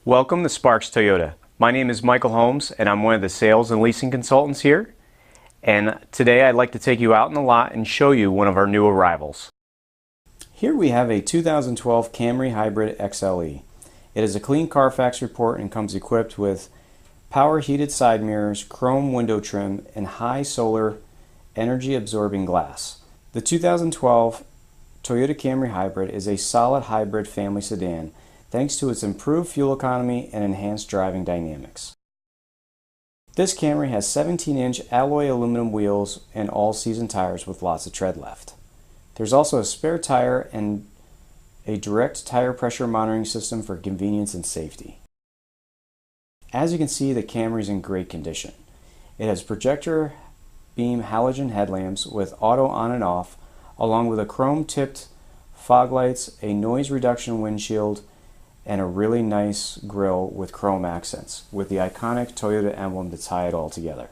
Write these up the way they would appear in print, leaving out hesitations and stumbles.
Welcome to Sparks Toyota. My name is Michael Holmes and I'm one of the sales and leasing consultants here. And today I'd like to take you out in the lot and show you one of our new arrivals. Here we have a 2012 Camry Hybrid XLE. It is a clean Carfax report and comes equipped with power heated side mirrors, chrome window trim, and high solar energy absorbing glass. The 2012 Toyota Camry Hybrid is a solid hybrid family sedan thanks to its improved fuel economy and enhanced driving dynamics. This Camry has 17-inch alloy aluminum wheels and all-season tires with lots of tread left. There's also a spare tire and a direct tire pressure monitoring system for convenience and safety. As you can see, the Camry is in great condition. It has projector beam halogen headlamps with auto on and off, along with a chrome-tipped fog lights, a noise reduction windshield, and a really nice grille with chrome accents, with the iconic Toyota emblem to tie it all together.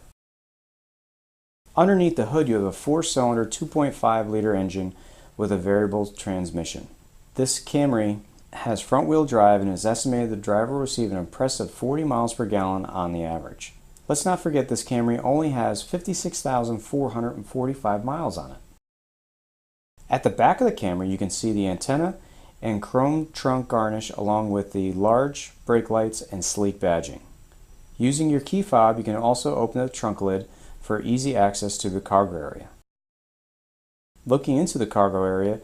Underneath the hood you have a 4-cylinder 2.5-liter engine with a variable transmission. This Camry has front-wheel drive and is estimated the driver will receive an impressive 40 miles per gallon on the average. Let's not forget this Camry only has 56,445 miles on it. At the back of the Camry you can see the antenna and chrome trunk garnish along with the large brake lights and sleek badging. Using your key fob you can also open the trunk lid for easy access to the cargo area. Looking into the cargo area,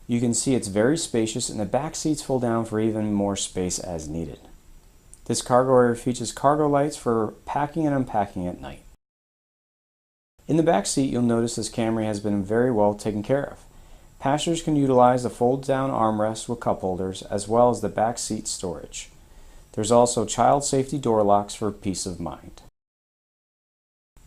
you can see it's very spacious and the back seats fold down for even more space as needed. This cargo area features cargo lights for packing and unpacking at night. In the back seat you'll notice this Camry has been very well taken care of. Passengers can utilize the fold-down armrest with cup holders as well as the back seat storage. There's also child safety door locks for peace of mind.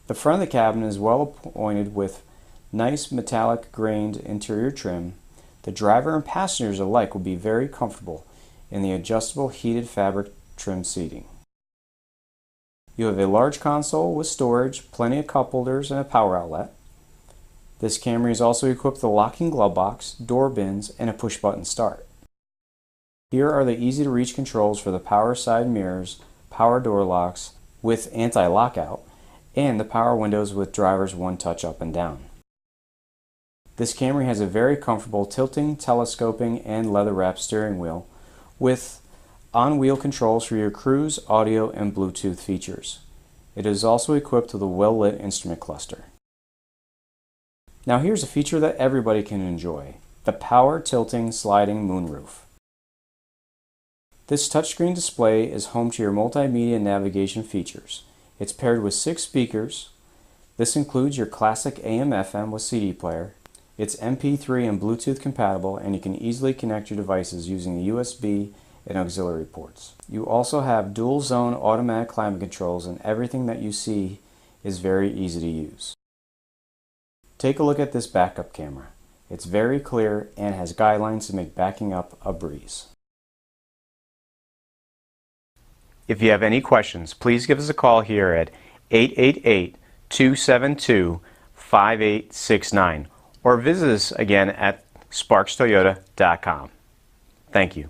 The front of the cabin is well appointed with nice metallic grained interior trim. The driver and passengers alike will be very comfortable in the adjustable heated fabric trim seating. You have a large console with storage, plenty of cup holders, and a power outlet. This Camry is also equipped with a locking glove box, door bins, and a push-button start. Here are the easy-to-reach controls for the power side mirrors, power door locks with anti-lockout, and the power windows with driver's one-touch up and down. This Camry has a very comfortable tilting, telescoping, and leather-wrapped steering wheel with on-wheel controls for your cruise, audio, and Bluetooth features. It is also equipped with a well-lit instrument cluster. Now here's a feature that everybody can enjoy, the power tilting sliding moonroof. This touchscreen display is home to your multimedia navigation features. It's paired with 6 speakers. This includes your classic AM/FM with CD player. It's MP3 and Bluetooth compatible, and you can easily connect your devices using the USB and auxiliary ports. You also have dual zone automatic climate controls, and everything that you see is very easy to use. Take a look at this backup camera. It's very clear and has guidelines to make backing up a breeze. If you have any questions, please give us a call here at 888-272-5869 or visit us again at sparkstoyota.com. Thank you.